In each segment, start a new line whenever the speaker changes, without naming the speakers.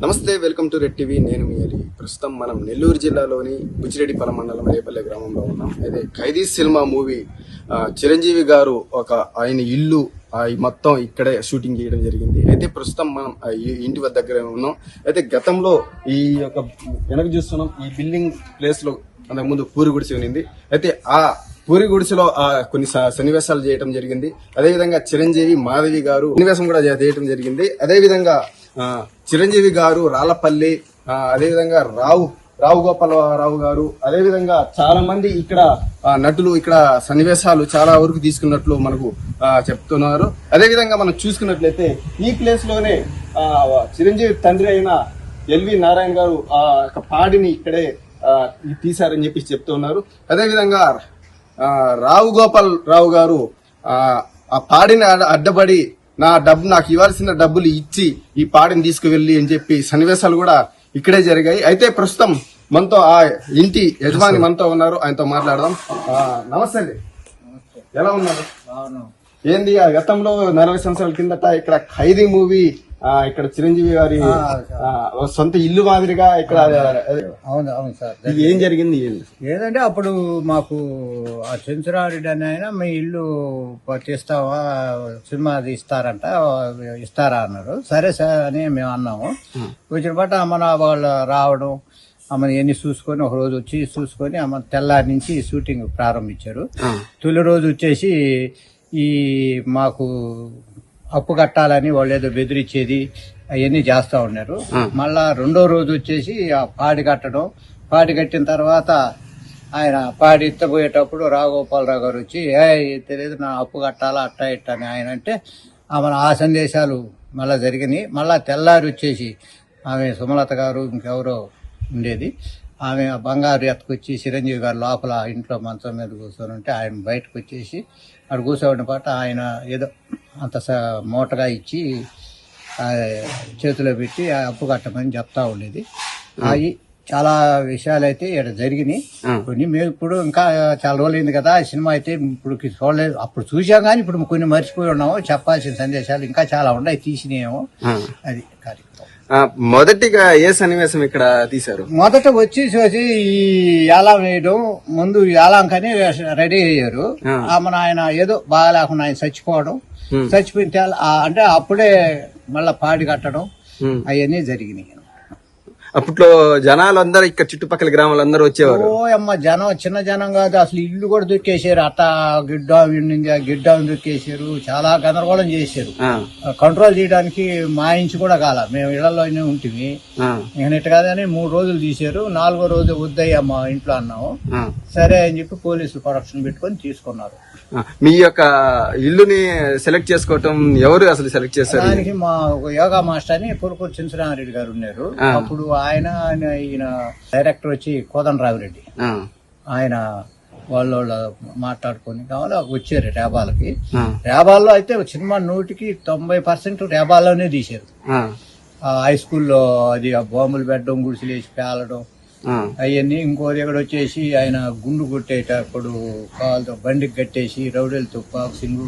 నమస్తే, welcome to red TV. నేను మీ అలీ. ప్రస్తుతం మనం నెల్లూరు జిల్లాలోని బుచ్చిరెడ్డిపాలెం మండలం రేపల్లె గ్రామంలో ఉన్నాం. అయితే ఖైదీ సినిమా మూవీ చిరంజీవి గారు ఆయన ఇల్లు మొత్తం ఇక్కడే షూటింగ్ చేయడం జరిగింది. అయితే ప్రస్తుతం మనం ఈ ఇంటి దగ్గర ఉన్నాం. అయితే గతంలో ఈ యొక్క వెనక చూస్తున్నాం, ఈ బిల్డింగ్ ప్లేస్ లో అంతకుముందు పూరి గుడిసె ఉన్నింది. అయితే ఆ పూరి గుడిసెలో కొన్ని సన్నివేశాలు చేయడం జరిగింది. అదేవిధంగా చిరంజీవి, మాధవి గారు సన్నివేశం కూడా చేయడం జరిగింది. అదేవిధంగా చిరంజీవి గారు, రాళ్లపల్లి, అదేవిధంగా రావు గోపాలరావు గారు, అదేవిధంగా చాలా మంది ఇక్కడ నటులు ఇక్కడ సన్నివేశాలు చాలా వరకు తీసుకున్నట్లు మనకు చెప్తున్నారు. అదేవిధంగా మనం చూసుకున్నట్లయితే ఈ ప్లేస్ లోనే చిరంజీవి తండ్రి అయిన ఎల్వి నారాయణ గారు పాడిని ఇక్కడే తీశారని చెప్పి చెప్తున్నారు. అదేవిధంగా రావు గోపాల్ రావు గారు ఆ పాడిని అడ్డబడి నాకు ఇవ్వాల్సిన డబ్బులు ఇచ్చి ఈ పాడిని తీసుకువెళ్ళి అని చెప్పి సన్నివేశాలు కూడా ఇక్కడే జరిగాయి. అయితే ప్రస్తుతం మనతో ఆ ఇంటి యజమాని మనతో ఉన్నారు, ఆయనతో మాట్లాడదాం. నమస్తే అండి, ఎలా ఉన్నారు? ఏంది గతంలో 40 సంవత్సరాల కిందట ఇక్కడ ఖైదీ మూవీ ఇక్కడ చిరంజీవి గారి సొంత ఇల్లు మాదిరిగా ఇక్కడ
అవును సార్.
ఇది ఏం జరిగింది?
ఏదంటే అప్పుడు మాకు ఆ చెంచురారెడ్డి అని ఆయన మీ ఇల్లు తీస్తావా, సినిమా ఇస్తారా అన్నారు. సరే సార్ అని మేము అన్నాము. వచ్చిన పాట అమ్మ వాళ్ళు రావడం, అమ్మని ఎన్ని చూసుకొని ఒక రోజు వచ్చి చూసుకొని అమ్మ తెల్లారి నుంచి షూటింగ్ ప్రారంభించారు. తొలి రోజు వచ్చేసి ఈ మాకు అప్పు కట్టాలని వాళ్ళు ఏదో బెదిరించేది అవన్నీ చేస్తా ఉన్నారు. మళ్ళా రెండో రోజు వచ్చేసి ఆ పాడి కట్టిన తర్వాత ఆయన పాడి ఎత్తపోయేటప్పుడు రాఘగోపాలరావు గారు వచ్చి తెలియదు నా అప్పు కట్టాలా అట్టా ఇట్టా అని ఆయన అంటే ఆమె ఆ సందేశాలు మళ్ళా జరిగినాయి. మళ్ళా తెల్లారి వచ్చేసి ఆమె సుమలత గారు ఇంకెవరో ఉండేది, ఆమె బంగారు ఎత్తుకొచ్చి చిరంజీవి గారు లోపల ఇంట్లో మంచం మీద కూర్చొని ఉంటే ఆయన బయటకు వచ్చేసి అక్కడ కూర్చోబడిన పాట ఆయన ఏదో అంత మూటగా ఇచ్చి చేతిలో పెట్టి అప్పు కట్టమని చెప్తా ఉండేది. అవి చాలా విషయాలు అయితే ఇక్కడ జరిగినాయి. కొన్ని మేము ఇప్పుడు ఇంకా చాలా రోజులైంది కదా సినిమా అయితే ఇప్పుడు చూడలేదు. అప్పుడు చూసాం కానీ ఇప్పుడు కొన్ని మర్చిపోయి ఉన్నాము. చెప్పాల్సిన సందేశాలు ఇంకా చాలా ఉన్నాయి, తీసినేమో. అది కార్యక్రమం.
మొదటిగా ఏ సన్నివేశం ఇక్కడ తీశారు?
మొదట వచ్చేసి ఈ యాలం వేయడం, ముందు యాలంకని రెడీ అయ్యారు. ఆమెను ఆయన ఏదో బాగా లేకుండా ఆయన చచ్చిపోయిన అంటే అప్పుడే మళ్ళా పాడి కట్టడం అవన్నీ జరిగినాయి.
అప్పట్లో జనాలు అందరూ ఇక్కడ చుట్టుపక్కల గ్రామాలందరూ వచ్చేవారు.
జనం చిన్న జనం కాదు, అసలు ఇల్లు కూడా దొక్కేసారు. అట్ట గిడ్డాన్ని దొక్కేసారు, చాలా గందరగోళం చేశారు. కంట్రోల్ చేయడానికి మా ఇంచి కూడా కాల, మేము ఇళ్లలోనే ఉంటుంది. ఇక కాదని 3 రోజులు తీశారు. 4వ రోజు వద్దయ్యా మా ఇంట్లో అన్నాము. సరే అని చెప్పి పోలీసులు ప్రొడక్షన్ పెట్టుకొని తీసుకున్నారు.
మీ యొక్క ఇల్లుని సెలెక్ట్ చేసుకోవటం ఎవరు అసలు సెలెక్ట్ చేశారు?
దానికి మా యోగా మాస్టర్ అని పురుకూరు చెంచురారెడ్డి గారు ఉన్నారు. అప్పుడు ఈయన డైరెక్టర్ వచ్చి కోదండరామిరెడ్డి, ఆయన వాళ్ళ మాట్లాడుకొని కావాలి వచ్చారు రేబాలకి. రేబాల్లో అయితే సినిమా 100% రేబాల్లోనే తీశారు. హై స్కూల్లో అది బాంబులు పెట్టడం, గుడిసెలేసి పేలడం అవన్నీ. ఇంకో దగ్గర వచ్చేసి ఆయన గుండు కొట్టేటప్పుడు కాళ్ళతో బండికి కట్టేసి రౌడీలతో బాక్సింగ్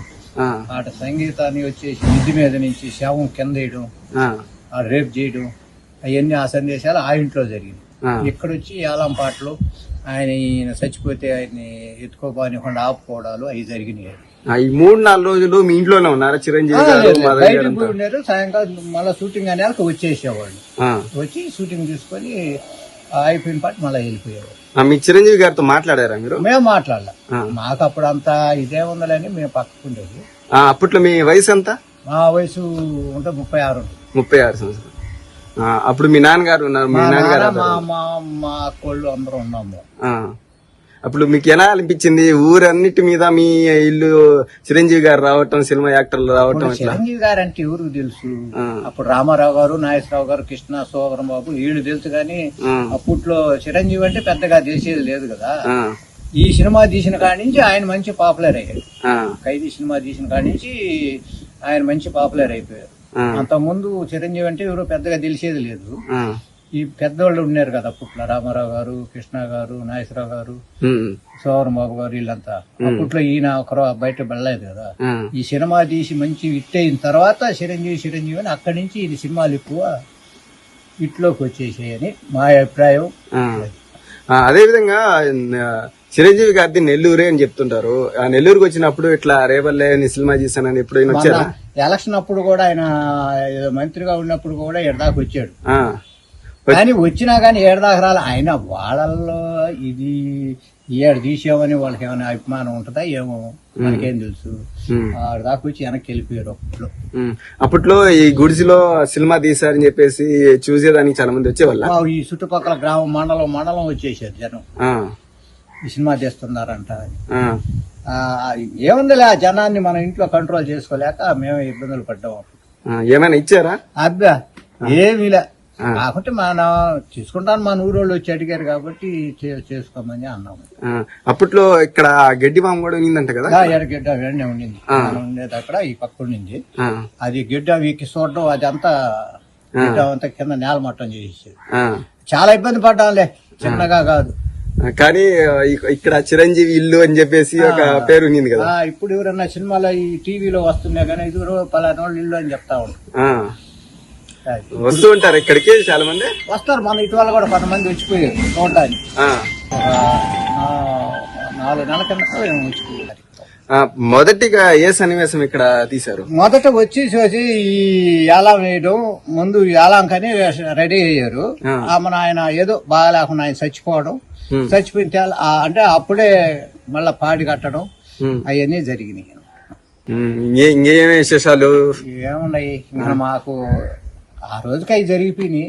ఆట, సంగీతాన్ని వచ్చేసి మిద్ది మీద నుంచి శవం కింద వేయడం, రేప్ చేయడం అవన్నీ ఆ సందేశాలు ఆ ఇంట్లో జరిగింది. ఇక్కడ వచ్చి యాలం పాటలు ఈయన చచ్చిపోతే ఆయన్ని ఎత్తుకోపోనివ్వకుండా ఆపుకోవడాలు అవి జరిగినాయి.
ఈ 3-4 రోజులు మీ ఇంట్లోనే ఉన్నారా చిరంజీవి గారు?
బయటకు ఉన్నారు. సాయంకాలం మళ్ళీ షూటింగ్ అనే వచ్చేసేవాళ్ళు. వచ్చి షూటింగ్ తీసుకొని అయిపోయిన పాటు మళ్ళీ వెళ్ళిపోయేవారు.
మీ చిరంజీవి గారితో మాట్లాడారా మీరు?
మేము మాట్లాడలే, మాకు అప్పుడు అంత ఇదే ఉందని మేము పక్కకుండేది.
అప్పట్లో మీ వయసు ఎంత?
మా వయసు ఉంటే 36
సంవత్సరాలు. అప్పుడు మీ నాన్నగారు ఉన్నారు? మీ నాన్నగారు
మా అక్కోళ్ళు అందరూ ఉన్నాము.
అప్పుడు మీకు ఎలా అనిపించింది? ఊరన్నిటి మీద మీ ఇల్లు చిరంజీవి గారు రావటం, సినిమా యాక్టర్లు రావటం?
చిరంజీవి గారు అంటే ఎవరికి తెలుసు? అప్పుడు రామారావు గారు, నాగేశ్వరరావు గారు, కృష్ణ, సోదరం బాబు వీళ్ళు తెలుసు. కానీ అప్పట్లో చిరంజీవి అంటే పెద్దగా తెలిసేది లేదు కదా. ఈ సినిమా తీసిన కాడి నుంచి ఆయన మంచి పాపులర్ అయ్యాడు. ఖైదీ సినిమా తీసిన కాడి నుంచి ఆయన మంచి పాపులర్ అయిపోయారు. అంత ముందు చిరంజీవి అంటే ఎవరు పెద్దగా తెలిసేది లేదు. ఈ పెద్దవాళ్ళు ఉన్నారు కదా అప్పట్లో, రామారావు గారు, కృష్ణ గారు, నాగేశ్వరరావు గారు, సోదరం బాబు గారు, వీళ్ళంతా. అప్పట్లో ఈయన ఒకరు బయట వెళ్ళలేదు కదా. ఈ సినిమా తీసి మంచి హిట్ అయిన తర్వాత చిరంజీవి అని అక్కడి నుంచి ఈ సినిమాలు ఎక్కువ ఇట్లోకి వచ్చేసేయని మా అభిప్రాయం.
అదే విధంగా చిరంజీవి గారిది నెల్లూరే అని చెప్తుంటారు. ఆ నెల్లూరుకి వచ్చినప్పుడు ఇట్లా రేపల్లె సినిమా చేశానని ఎప్పుడైనా వచ్చారా?
ఎలక్షన్ అప్పుడు కూడా ఆయన ఏదో మంత్రిగా ఉన్నప్పుడు కూడా ఎడదాకా వచ్చాడు. కానీ వచ్చినా కానీ ఏడదాకా రాలే. ఆయన వాళ్ళల్లో ఇది ఏడు తీసామని వాళ్ళకి ఏమైనా అభిమానం ఉంటుందా ఏమో మనకేం తెలుసు. దాకా వచ్చి వెనక్కి వెళ్ళిపోయారు
అప్పట్లో ఈ గుడిసిలో సినిమా తీశారని చెప్పేసి చూసేదానికి చాలా మంది వచ్చేవాళ్ళ.
ఈ చుట్టుపక్కల గ్రామం మండలం వచ్చేసారు జనం ఈ సినిమా తీస్తున్నారంట. ఏముందిలే ఆ జనాన్ని మన ఇంట్లో కంట్రోల్ చేసుకోలేక మేమే ఇబ్బందులు పడ్డాం.
ఏమైనా ఇచ్చారా?
అబ్బా ఏమీలే. కాకుంటే మనం తీసుకుంటాను మన ఊరోళ్ళు వచ్చి అడిగారు కాబట్టి చేసుకోమని అన్నాము.
అప్పట్లో ఇక్కడ గడ్డి మామ కూడా ఉండిందంట కదా?
గడ్డ వెంటనే ఉండింది. ఉండేది అక్కడ ఈ పక్క ఉండింది. అది గిడ్డ వీకి చూడడం అదంతా గిడ్డ అంతా కింద నేల మట్టం చేసేది. చాలా ఇబ్బంది పడ్డాంలే, చిన్నగా కాదు.
కానీ ఇక్కడ చిరంజీవి ఇల్లు అని చెప్పేసి ఒక పేరు ఉంది కదా.
ఇప్పుడు ఎవరన్నా సినిమాలో ఈ టీవీలో వస్తున్నాయి కానీ ఇది పలానోళ్ళు ఇల్లు అని చెప్తా ఉంటారు.
వస్తూ ఉంటారు ఇక్కడికి చాలా మంది
వస్తారు. మన ఇటీవల కూడా 10 మంది వచ్చిపోయారు చూడడానికి. 4 నెలల కింద వచ్చిపోయారు.
మొదటిగా ఏ సన్నివేశం ఇక్కడ తీశారు?
మొదట వచ్చేసి ఈ యాలం వేయడం, ముందు యాలం కని రెడీ అయ్యారు. మన ఆయన ఏదో బాగా లేకుండా ఆయన చచ్చిపోవడం, చచ్చిపోయిన అంటే అప్పుడే మళ్ళా పాడి కట్టడం అవన్నీ జరిగినాయి.
ఇంకేమే విశేషాలు
ఏమున్నాయి ఇంకా మాకు ఆ రోజుకి అవి జరిగిపోయినాయి.